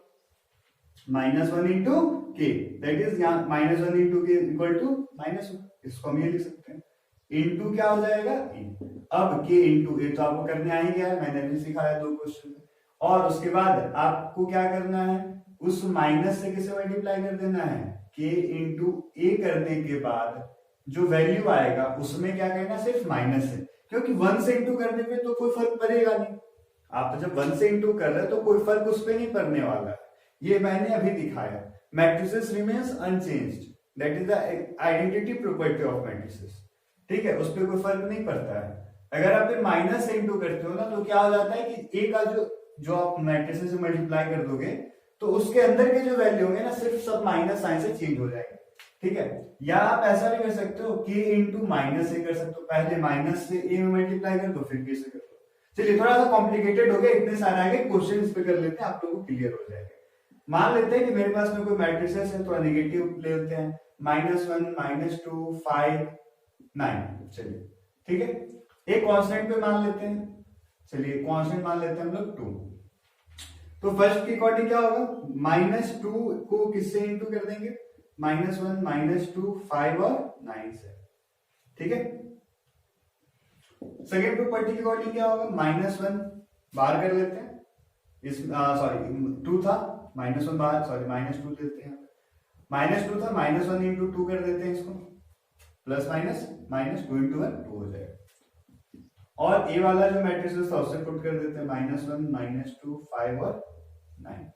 A: -1 इंटू k, दैट इज यहाँ -1 इंटू k इक्वल टू -1, इसको हम ये लिख सकते हैं, इंटू क्या हो जाएगा e। अब k इंटू a तो आपको करने आ ही गया है, मैंने भी सिखाया दो क्वेश्चन में। और उसके बाद आपको क्या करना है, उस माइनस से किसे मल्टीप्लाई कर देना है, k इंटू a करने के बाद जो वैल्यू आएगा उसमें क्या करना, सिर्फ माइनस है, क्योंकि 1 से इंटू करने पे तो कोई फर्क पड़ेगा नहीं। आप तो जब 1 से इंटू कर रहे हो तो कोई फर्क उस पर नहीं पड़ने वाला है, ये मैंने अभी दिखाया। Matrices remains unchanged, that is the identity property of matrices, ठीक है, उस पर कोई फर्क नहीं पड़ता है। अगर आप फिर माइनस से इंटू करते हो ना तो क्या हो जाता है कि ए का जो आप मैट्रिसेस से मल्टीप्लाई कर दोगे तो उसके अंदर के जो वैल्यू होंगे ना सिर्फ सब माइनस साइन से चेंज हो जाएंगे, ठीक है। या आप ऐसा भी कर सकते हो k इंटू माइनस से कर सकते हो, पहले माइनस से a में मल्टीप्लाई कर दो फिर k से कर दो। चलिए थोड़ा सा कॉम्प्लिकेटेड हो गया, इतने सारे आगे क्वेश्चन इस पे कर लेते हैं, आप लोगों को क्लियर हो जाएगा। मान लेते हैं कि मेरे पास में कोई मैट्रिसेस है, थोड़ा नेगेटिव ले लेते हैं, -1 -2 5 9, चलिए ठीक है। एक कांस्टेंट पे मान लेते हैं, चलिए कांस्टेंट मान लेते हैं हम लोग 2। तो फर्स्ट के अकॉर्डिंग क्या होगा, -2 को किससे इंटू कर देंगे, -1 -2 5 और 9 से, ठीक है। सेकेंड प्रॉपर्टी के अकॉर्डिंग क्या होगा, -1 बाहर कर लेते हैं, इस सॉरी 2 था, -1 बाहर, सॉरी -2 लेते हैं, -2 था, -1 इंटू 2 कर देते हैं इसको, प्लस माइनस -2 इंटू 1 2 हो जाएगा। और ए वाला जो मैट्रिसेस था उससे पुट कर देते हैं, -1 -2 5 और 9।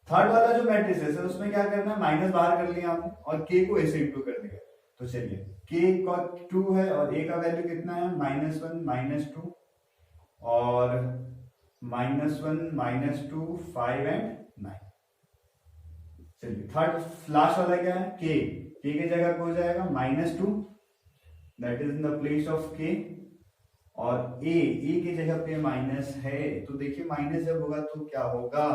A: थर्ड वाला जो मैट्रिसेस है उसमें क्या करना है, माइनस बाहर कर लिया हमने और के को ऐसे इंटू कर दिया। तो चलिए के का 2 है और ए का वैल्यू कितना है, -1 -2 और -1 -2 5 एंड 9। चलिए थर्ड लास्ट वाला क्या है, के की जगह हो जाएगा -2, that is in the place of के, और ए की जगह पे माइनस है। तो देखिए माइनस जब होगा तो क्या होगा,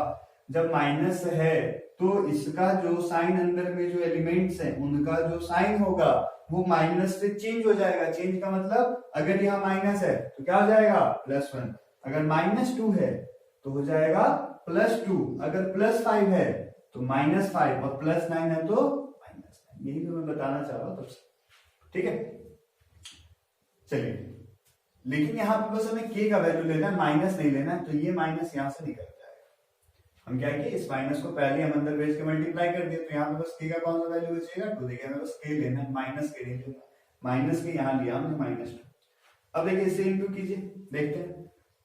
A: जब माइनस है तो इसका जो साइन अंदर में जो एलिमेंट्स हैं उनका जो साइन होगा वो माइनस से चेंज हो जाएगा। चेंज का मतलब अगर यहाँ माइनस है तो क्या हो जाएगा +1, अगर -2 है तो हो जाएगा +2, अगर +5 है तो -5 और +9 है तो -9। यही तो मैं बताना चाह रहा हूं तब से, ठीक है। चलिए, लेकिन यहाँ पे बस हमें k का वैल्यू लेना है, माइनस नहीं लेना है, तो ये माइनस यहाँ से निकल जाएगा। हम क्या किए, इस माइनस को पहले हम अंदर भेज के मल्टीप्लाई कर दिए, तो यहाँ पे बस k का कौन सा वैल्यू बचेगा 2। देखिए हमें बस k लेना है, माइनस k नहीं लेना, माइनस के यहाँ लिया हमने -2। अब देखिए इससे इंटू कीजिए, देखते हैं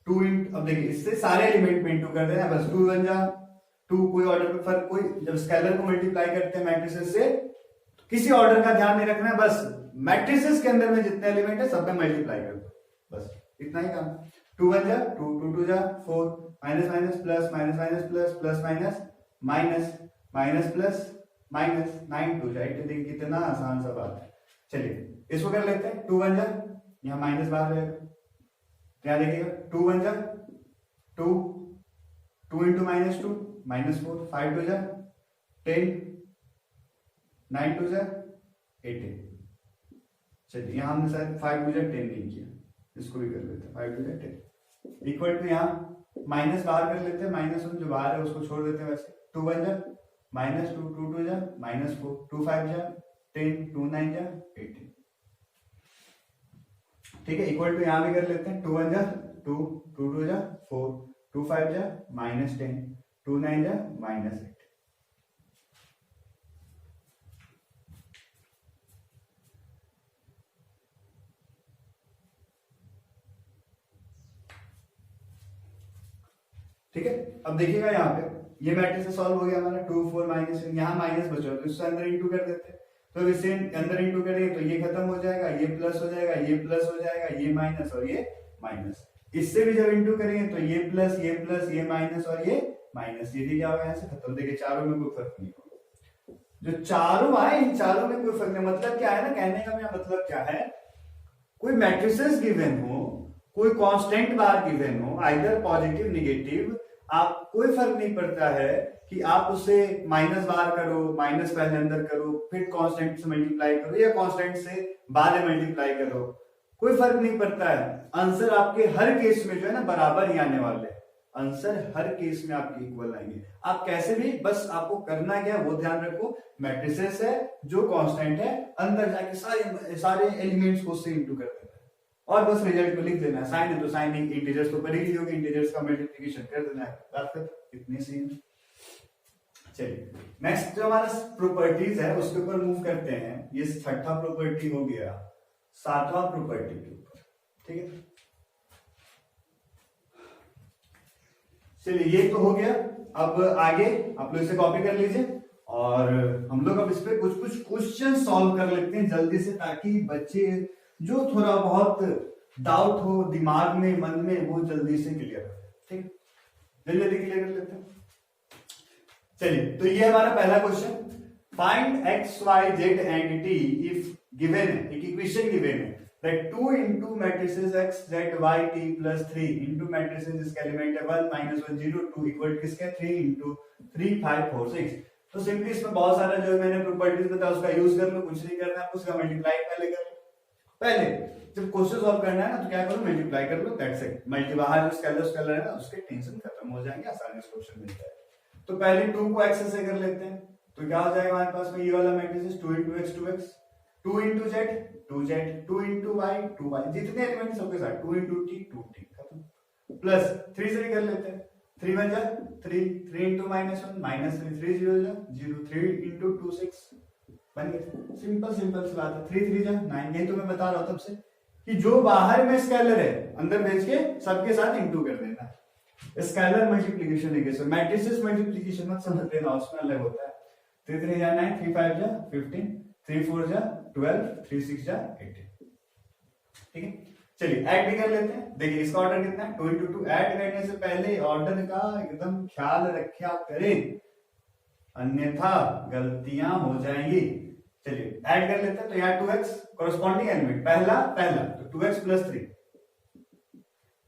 A: 2 इंटू, अब देखिए इससे सारे एलिमेंट में इंटू कर देना, बस 2 1 जा 2, कोई ऑर्डर में फर्क, कोई जब स्केलर को मल्टीप्लाई करते हैं मैट्रिसेस से तो किसी ऑर्डर का ध्यान नहीं रखना है, बस मैट्रिसेस के अंदर में जितने एलिमेंट है सब में मल्टीप्लाई कर दो, बस इतना ही काम। 2 1 जा 2, 2 2 जा 4, minus minus plus, minus minus plus, plus minus minus, minus plus minus, 9 2 जा 8। देखिए कितना आसान सा बात है। चलिए इसको कर लेते हैं, 2 1 जा, यहाँ माइनस बाहर रहेगा, क्या देखिएगा 2 1 जा 2, 2 इंटू -2 -4, 5 2 जा 10, 9 2 जा 18। चलिए यहाँ हमने शायद 5 2 जा 10 नहीं किया, इसको भी कर लेते हैं 5 2 जा 10 इक्वल टू, यहाँ माइनस बाहर कर लेते हैं, -1 जो बाहर है उसको छोड़ देते हैं वैसे। 2 1 जा -2, 2 2 जा -4, 2 5 जा 10, 2 9 जा 18, ठीक है। इक्वल टू यहाँ भी कर लेते हैं, 2 1 जा 2, 2 2 जा 4, 2 5 जा -10, 2 9 जा -8। ठीक है, अब देखिएगा यहाँ पे ये मैट्रिक्स सॉल्व हो गया हमारा, 2 4 माइनस, यहाँ माइनस बचा तो इससे अंदर इंटू कर देते हैं, तो इससे अंदर इंटू करेंगे तो ये खत्म हो जाएगा, ये प्लस हो जाएगा, ये प्लस हो जाएगा, ये माइनस और ये माइनस। इससे भी जब इंटू करेंगे तो ये प्लस, ये प्लस, ये माइनस और ये माइनस, ये भी क्या होगा यहाँ से खत्म। देखिए चारों में कोई फर्क नहीं होगा, जो चारों आए इन चारों में कोई फर्क नहीं। मतलब क्या है ना, कहने का मेरा मतलब क्या है, कोई मैट्रिसेस गिवन हो, कोई कांस्टेंट बार गिवन हो, आइदर पॉजिटिव नेगेटिव, आप कोई फर्क नहीं पड़ता है कि आप उसे माइनस बार करो, माइनस पहले अंदर करो, फिर कांस्टेंट से मल्टीप्लाई करो या कांस्टेंट से बाद में मल्टीप्लाई करो, कोई फर्क नहीं पड़ता है। आंसर आपके हर केस में जो है ना बराबर ही आने वाले, आंसर हर केस में आपके इक्वल आएंगे। आप कैसे भी, बस आपको करना क्या है वो ध्यान रखो, मैट्रिसेस है जो कांस्टेंट है, अंदर जाके सारे एलिमेंट्स को उससे इंटू कर देना है और बस रिजल्ट को लिख देना है। साइन है तो साइन, इंटीजर्स तो पढ़ ही लियोगे, इंटीजर्स का मल्टीप्लिकेशन कर देना है, बात खत्म, इतनी सी है। चलिए नेक्स्ट जो हमारा प्रॉपर्टीज है उसके ऊपर मूव करते हैं। ये छठा प्रॉपर्टी हो गया, सातवां प्रॉपर्टी के ऊपर, ठीक है। चलिए ये तो हो गया, अब आगे आप लोग इसे कॉपी कर लीजिए और हम लोग अब इस पे कुछ कुछ क्वेश्चन सॉल्व कर लेते हैं जल्दी से, ताकि बच्चे जो थोड़ा बहुत डाउट हो दिमाग में, मन में, वो जल्दी से क्लियर हो, ठीक है। जल्दी जल्दी क्लियर कर लेते हैं। चलिए तो ये हमारा पहला question, find x y z and t if given है, एक इक्वेशन गिवन है that 2 into matrices x z y t plus 3 into matrices जिसका एलिमेंट है 1 -1 0 2 इक्वल किसके 3 into 3 5 4 6। तो सिंपली इसमें बहुत सारा जो मैंने प्रॉपर्टीज बताया उसका यूज कर लो, कुछ नहीं करना है, उसका मल्टीप्लाई पहले कर लो। पहले जब क्वेश्चन सॉल्व करना है ना तो क्या करो, मल्टीप्लाई कर लो, दैट्स इट। मल्टी बाहर जो स्केलर है ना उसके टेंशन खत्म हो जाएंगे, आसानी से क्वेश्चन मिल जाएगा। तो पहले 2 को x से कर लेते हैं, तो क्या हो जाएगा हमारे पास में ये वाला matrix 2 into x 2x, 2 into z 2z, 2 into y 2y, जितने एलिमेंट सबके साथ 2 into t 2t खत्म। प्लस 3 से भी कर लेते हैं, 3 1 जा 3, 3 into -1 -3, 3 0 जा 0, 3 into 2 6 बन गया। सिंपल सिंपल सी बात है, 3 3 जा 9। यही तो मैं बता रहा हूं तब से कि जो बाहर में स्केलर है अंदर भेज के सबके साथ इंटू कर देना। स्केलर मल्टीप्लिकेशन है, मैट्रिसेस मल्टीप्लिकेशन मत समझ लेना, उसमें अलग होता है। 3 3 जा 9, 3 5 जा 15, 3 4 जा 12, 3 6 जा 18, ठीक है। चलिए ऐड भी कर लेते हैं। देखिए इसका ऑर्डर कितना है 2 into 2। ऐड करने से पहले ऑर्डर का एकदम ख्याल रखा करें, अन्यथा गलतियां हो जाएंगी। चलिए ऐड कर लेते हैं। तो यहाँ 2x कॉरेस्पॉन्डिंग एलिमेंट पहला तो 2x प्लस 3,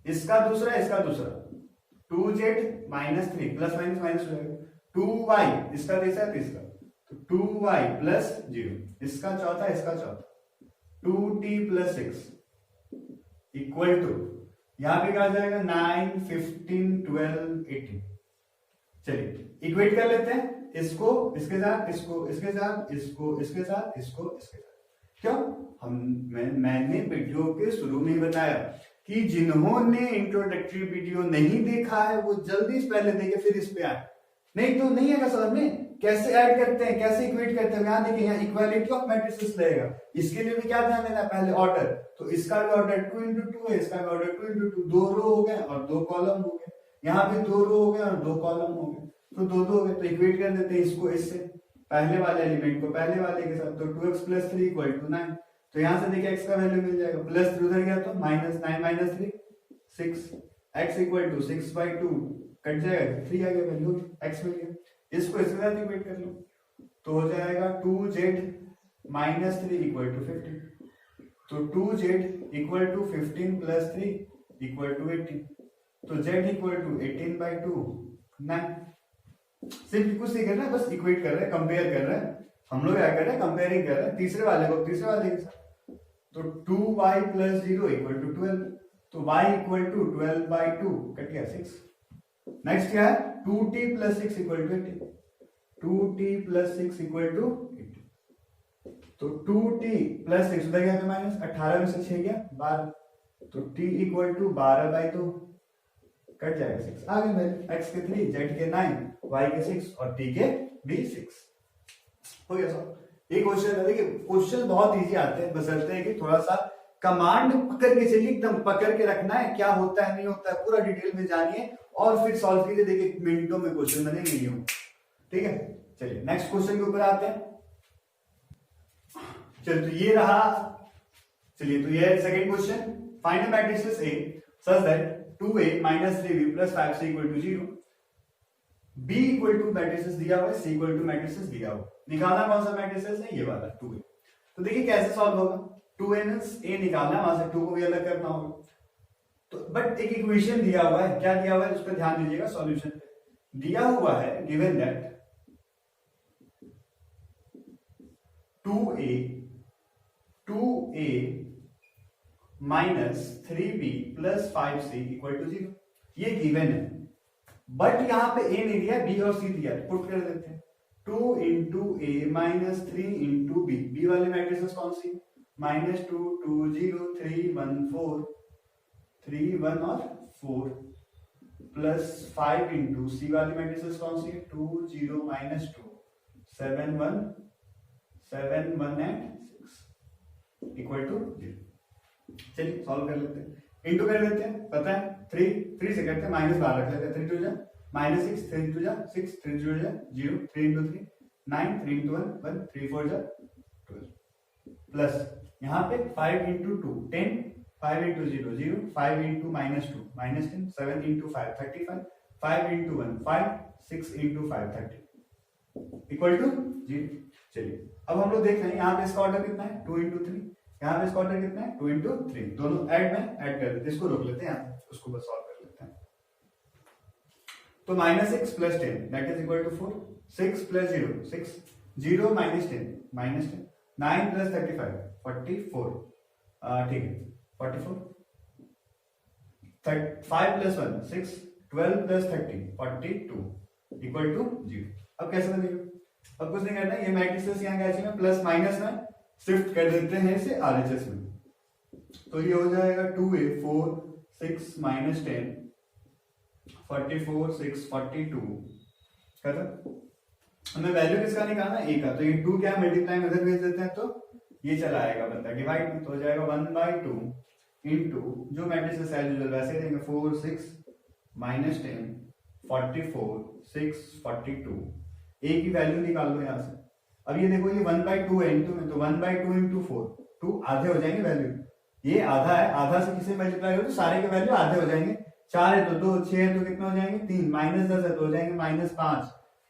A: इसका दूसरा 2z minus 3 plus minus minus हो जाएगा, 2y इसका तीसरा तो 2y प्लस 0, इसका चौथा 2t प्लस 6 इक्वल टू यहां पे क्या आ जाएगा 9 15 12 18। चलिए इक्वेट कर लेते हैं इसको इसके साथ, इसको इसके साथ, इसको इसके साथ, इसको इसके साथ। क्यों? मैंने वीडियो के शुरू में बताया कि जिन्होंने इंट्रोडक्टरी वीडियो नहीं देखा है वो जल्दी से पहले देखे फिर इस पे आए, नहीं तो नहीं आएगा समझ में। कैसे ऐड करते हैं, कैसे इक्वेट करते हैं, यहाँ देखिए यहाँ इक्वालिटी ऑफ मैट्रिसेस लगेगा। इसके लिए भी क्या ध्यान देना है, पहले ऑर्डर, तो इसका भी ऑर्डर 2 into 2 है, इसका भी ऑर्डर 2 into 2, 2 रो हो गए और 2 कॉलम हो गए, यहाँ पे 2 रो हो गए और 2 कॉलम हो गए, तो 2 हो गए। तो इक्वेट कर देते हैं इसको इससे, पहले वाले एलिमेंट को पहले वाले के साथ, तो 2x प्लस 3 इक्वल टू 9। तो यहां से देखिए x का वैल्यू मिल जाएगा, प्लस 3 उधर गया तो minus 9 minus 3 6, x equal to 6/2 cut जाएगा, 3 आ गया वैल्यू, x मिल गया। इसको इसके साथ इक्वेट कर लो तो हो जाएगा 2z माइनस 3 इक्वल टू 15, तो 2z equal to 15 plus 3 equal to 18, तो z इक्वल टू 18/2 9। सिर्फ कुछ नहीं करना है, बस इक्वेट कर रहे हैं, कंपेयर कर रहे हैं। हम लोग क्या कर रहे हैं, कंपेयरिंग कर रहे हैं तीसरे वाले को तीसरे वाले के साथ। तो 2y प्लस 0 इक्वल टू 12, तो y इक्वल टू 12/2 कट गया 6। नेक्स्ट क्या है 2t plus 6 equal to 18, 2t plus 6 equal to 18, तो 2t प्लस 6 उधर गया माइनस, 18 में से 6 गया 12, तो t इक्वल टू 12/2 कट जाएगा 6, आगे मेरे x के 3, z के 9, y के 6 और t के भी 6 हो गया। सब ये क्वेश्चन है, देखिए क्वेश्चन बहुत इजी आते हैं, बशर्ते है कि थोड़ा सा कमांड पकड़ के चलिए, एकदम पकड़ के रखना है, क्या होता है नहीं होता है पूरा डिटेल में जानिए और फिर सॉल्व कीजिए। देखिए मिनटों में क्वेश्चन बने नहीं हो, ठीक है। चलिए नेक्स्ट क्वेश्चन के ऊपर आते हैं। चलिए तो ये रहा, चलिए तो ये second question, find matrices A such that 2a minus 3b plus 5c equal to 0, b equal to matrices दिया हुआ है, c इक्वल टू मैट्रिसेस दिया हुआ है, निकालना कौन सा मैट्रिसेस है, ये वाला 2a। तो देखिए कैसे सॉल्व होगा, 2a मींस a निकालना, वहां से 2 को भी अलग करना होगा। तो बट एक इक्वेशन दिया हुआ है, क्या दिया हुआ है उस पर ध्यान दीजिएगा। सॉल्यूशन पे दिया हुआ है given that 2a minus 3b plus 5c equal to 0, ये गिवन है। बट यहां पे a नहीं दिया, b और c दिया, पुट कर देते हैं 2 into a minus 3 into b, b वाले मैट्रिसेस कौन सी, -2 2 0 3 1 4 3 1 और 4 प्लस 5 into c वाली मैट्रिसेस कौन सी है, 2 0 -2 7 1 7 1 and 6 इक्वल टू 0। चलिए सॉल्व कर लेते हैं, इनटू कर लेते हैं, पता है 3 से करते हैं, -12 रख लेते हैं, 3 2 जा -6 3 2 जा 6 3 0 जा 0 3 into 3 9 3 into 1 1 3 4 जा 12 प्लस यहाँ पे 5 into 2 10 5 into 0 0 5 into -2 -10 7 into 5 35 5 into 1 5 6 into 5 30 equal to 0। चलिए अब हम लोग देख रहे हैं यहाँ पे इसका ऑर्डर कितना है 2 into 3, यहाँ पे इसका ऑर्डर कितना है 2 into 3, दोनों ऐड कर देते हैं, इसको रोक लेते हैं यहाँ पे, उसको बस सॉल्व कर लेते हैं। तो -6 plus 10 that is equal to 4, 6 plus 0 6 0 minus 10 9 plus 35 44, ठीक है 44 5 प्लस 1 6 12 प्लस 30 42 इक्वल टू 0। अब कैसे बनेगा, अब कुछ नहीं करना है, ये मैट्रिसेस यहाँ क्या चाहिए प्लस माइनस में शिफ्ट कर देते हैं इसे आरएचएस में, तो ये हो जाएगा 2a 4 6 minus 10 44 6 42 खत्म। हमें वैल्यू किसका निकालना है, a का, तो ये 2 क्या मल्टीप्लाई में इधर भेज देते हैं तो ये चला आएगा बंदा डिवाइड में, तो हो जाएगा 1/2 इनटू जो मैट्रिसेस एज यूजुअल वैसे देंगे 4 6 minus 10 44 6 42, a की वैल्यू निकाल लो यहाँ से। अब ये देखो ये 1/2 है इनटू में, तो 1/2 into 4 2 आधे हो जाएंगे वैल्यू, ये आधा है, आधा से किसे मल्टीप्लाई हो तो सारे के वैल्यू आधे हो जाएंगे, 4 है तो 2 6 है तो कितना हो जाएंगे 3 -10 है तो हो जाएंगे -5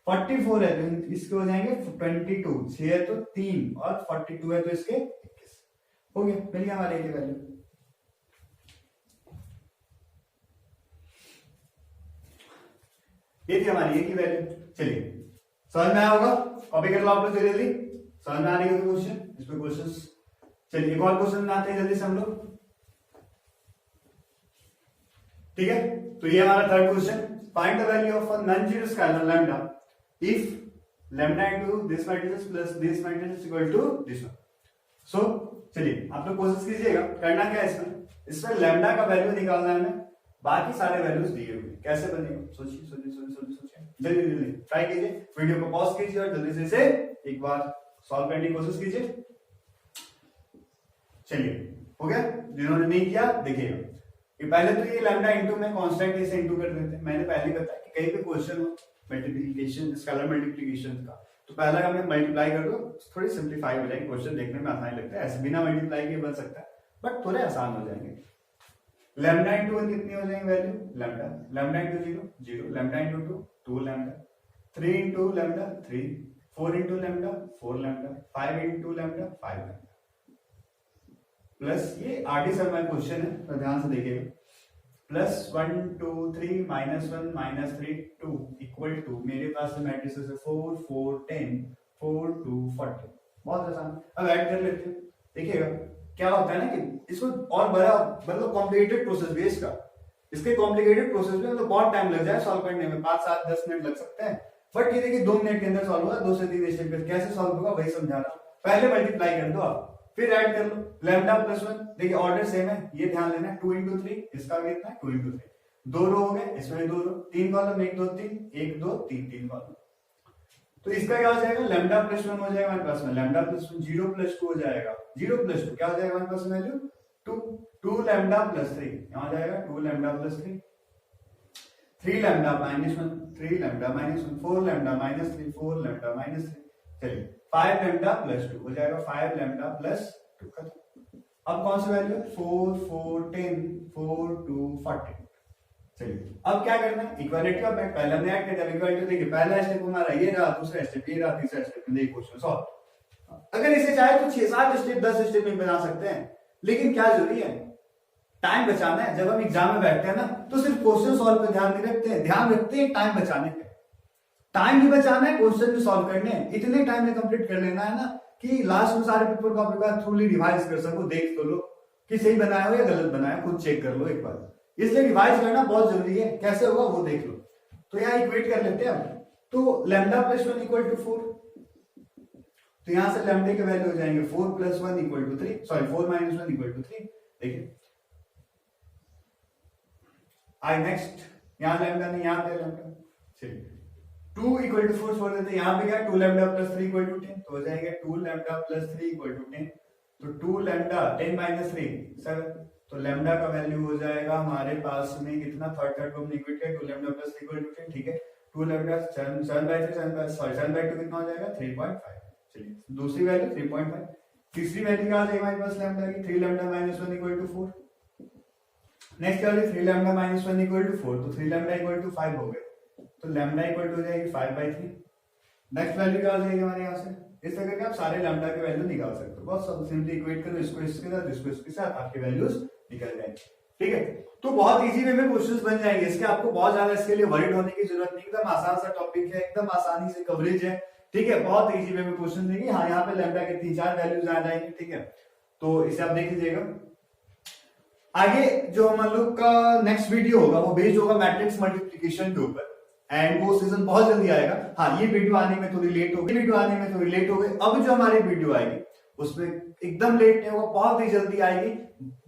A: 44 है तो इसके हो जाएंगे 22, 6 है तो 3 और 42 है तो इसके 21। हो गया, मिल गया हमारे की वैल्यू। ये थी हमारी की वैल्यू। चलिए समझ में आया होगा, कॉपी कर लो आप लोग जल्दी, समझ में आ रही होगी क्वेश्चन, इस पे क्वेश्चंस। चलिए एक और क्वेश्चन बनाते हैं जल्दी से हम लोग, ठीक है। तो ये हमारा third question, find the value of a non zero scalar lambda if lambda into this matrix plus this matrix equal to this one. So चलिए आप लोग कोशिश कीजिएगा, करना क्या है इसमें लैम्डा का वैल्यू निकालना है हमें, बाकी सारे वैल्यूज दिए हुए, कैसे बनेगा सोचिए सोचिए सोचिए सोचिए, जल्दी जल्दी ट्राई कीजिए, वीडियो को पॉज कीजिए और जल्दी से इसे एक बार सॉल्व करने की कोशिश कीजिए। चलिए हो गया, जिन्होंने नहीं किया देखिएगा कि पहले तो ये लैम्डा इनटू में कांस्टेंट से इनटू कर देते हैं। मैंने पहले बताया कि कहीं पे क्वेश्चन हो मल्टीप्लिकेशन स्केलर मल्टीप्लिकेशन का, तो पहला हमें मल्टीप्लाई कर दो, थोड़ी सिंप्लीफाई हो जाएगी, क्वेश्चन देखने में आसान लगता है, ऐसे बिना मल्टीप्लाई के बन सकता है बट थोड़े आसान हो जाएंगे। लैम्डा इंटू 1 कितनी हो जाएगी value, lambda, lambda into 0 0, lambda into 2 2 lambda, 3 into lambda 3, 4 into lambda 4 lambda, 5 into lambda 5 lambda, plus ये आगे सब में क्वेश्चन है तो ध्यान से देखिएगा, plus 1 2 3 minus 1 minus 3 2 equal to, मेरे पास मैट्रिसेस है 4 4 10 4 2 40, बहुत आसान। अब ऐड कर लेते हैं, देखिएगा क्या होता है ना कि इसको और बड़ा मतलब कॉम्प्लिकेटेड प्रोसेस भी है इसका, इसके कॉम्प्लिकेटेड प्रोसेस में मतलब बहुत टाइम लग जाए सॉल्व करने में, 5 7 10 मिनट लग सकते हैं, बट ये देखिए 2 मिनट के अंदर सॉल्व होगा, 2 से 3 स्टेप में कैसे सॉल्व होगा वही समझा रहा हूं। पहले मल्टीप्लाई कर दो आप, फिर ऐड कर लो, लैम्डा प्लस 1, देखिए ऑर्डर सेम है, ये ध्यान लेना है, 2 इंटू 3, इसका भी इतना 2 इंटू 3, 2 रो हो गए, इसमें भी 2 रो, 3 कॉलम 1 2 3 1 2 3 3 कॉलम, तो इसका क्या हो जाएगा, लैम्डा प्लस 1 हो जाएगा हमारे पास में, लैम्डा प्लस 1 0 प्लस 2 हो जाएगा, 0 प्लस 2 क्या हो जाएगा हमारे पास वैल्यू 2, 2 लैम्डा प्लस 3, यहां जाएगा 2 lambda plus 3, 3 lambda minus 1 3 lambda minus 1, 4 lambda minus 3 4 lambda minus 3, चलिए 5 लैम्डा प्लस 2 हो जाएगा 5 लैम्डा प्लस 2 खत्म। अब कौन सा वैल्यू, 4 4 10 4 2 40। चलिए अब क्या करना है, इक्वालिटी का पहले हमने ऐड कर दिया, इक्वालिटी देखिए पहला स्टेप हमारा ये रहा, दूसरा स्टेप ये रहा, तीसरा स्टेप में देखिए क्वेश्चन सॉल्व। अगर इसे चाहे तो 6 7 स्टेप 10 स्टेप में बना सकते हैं, लेकिन क्या जरूरी है, टाइम बचाना है। जब हम एग्जाम में बैठते हैं ना तो सिर्फ क्वेश्चन सॉल्व पे ध्यान नहीं रखते हैं, ध्यान रखते हैं टाइम बचाने पे, टाइम भी बचाना है, क्वेश्चन भी सॉल्व करने हैं, इतने टाइम में कंप्लीट कर लेना है ना कि लास्ट में सारे पेपर को आप थ्रूली रिवाइज कर सको, देख तो लो कि सही बनाया हो या गलत बनाया, खुद चेक कर लो एक बार, इसलिए रिवाइज करना बहुत जरूरी है। कैसे होगा वो देख लो, तो यहाँ इक्वेट कर लेते हैं, तो लैम्डा प्लस 1 इक्वल टू 4, तो यहां से लैम्डा के वैल्यू हो जाएंगे 4 plus 1 equal to 3, sorry 4 minus 1 equal to 3, देखिए आई नेक्स्ट, यहां लैम्डा नहीं यहां पे लैम्डा, चलिए 2 इक्वल टू 4 छोड़ देते हैं, यहां पे क्या 2 लैम्डा प्लस 3 इक्वल टू 10, तो हो जाएगा 2 लैम्डा प्लस 3 इक्वल टू 10, तो 2 लैम्डा 10 माइनस 3 7, तो लैम्डा का वैल्यू हो जाएगा हमारे पास में कितना, थर्ड को हमने इक्वेट किया 2 लैम्डा प्लस 3 इक्वल टू 10, ठीक है, 2 लैम्डा 7/3 कितना हो जाएगा 3.5, चलिए दूसरी वैल्यू 3.5, तीसरी वैल्यू क्या आ जाएगी हमारे पास लैम्डा की 3 lambda minus 1 equal to 4, next value 3 lambda minus 1 equal to 4, तो 3 लैम्डा इक्वल टू 5 हो गए, तो लैम्डा इक्वल टू हो जाएगी 5/3, नेक्स्ट वैल्यू क्या आ जाएगी हमारे यहाँ से, इस तरह के आप सारे लैम्डा के वैल्यू निकाल सकते हो, बहुत सिंपली इक्वेट करो, इसको इसके साथ इसको इसके साथ, आपके वैल्यूज निकल जाएंगे, ठीक है। तो बहुत इजी वे में क्वेश्चंस बन जाएंगे, इसके आपको बहुत ज्यादा इसके लिए वरीड होने की जरूरत नहीं, एकदम आसान सा टॉपिक है, एकदम आसानी से कवरेज है, ठीक है, बहुत इजी वे में क्वेश्चन देंगे। हाँ यहाँ पे लैम्डा के 3-4 वैल्यूज आ जाएंगे, ठीक है, तो इसे आप देख लीजिएगा। आगे जो हम लोग का नेक्स्ट वीडियो होगा वो बेस्ड होगा मैट्रिक्स मल्टीप्लिकेशन के ऊपर, एंड वो सीजन बहुत जल्दी आएगा। हाँ ये वीडियो आने में थोड़ी लेट हो गई, अब जो हमारी वीडियो आएगी उसमें एकदम लेट नहीं होगा, बहुत ही जल्दी आएगी,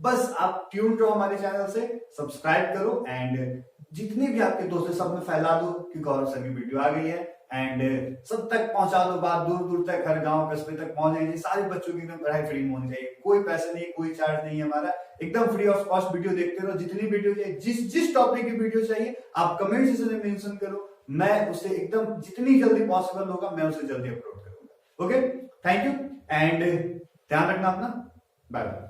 A: बस आप ट्यून रहो हमारे चैनल से, सब्सक्राइब करो एंड जितने भी आपके दोस्त हैं सब में फैला दो कि गौरव सर की वीडियो आ गई है, एंड सब तक पहुंचा दो बात, दूर दूर तक, हर गांव कस्बे तक पहुंच जाएगी। सारे बच्चों की एकदम पढ़ाई फ्री में होनी चाहिए, कोई पैसे नहीं, कोई चार्ज नहीं है हमारा, एकदम फ्री ऑफ कॉस्ट वीडियो देखते रहो। जितनी वीडियो चाहिए, जिस टॉपिक की वीडियो चाहिए आप कमेंट सेक्शन में मेंशन करो, मैं उसे एकदम जितनी जल्दी पॉसिबल होगा मैं उसे जल्दी अपलोड करूंगा। ओके, थैंक यू एंड ध्यान रखना अपना, बाय बाय।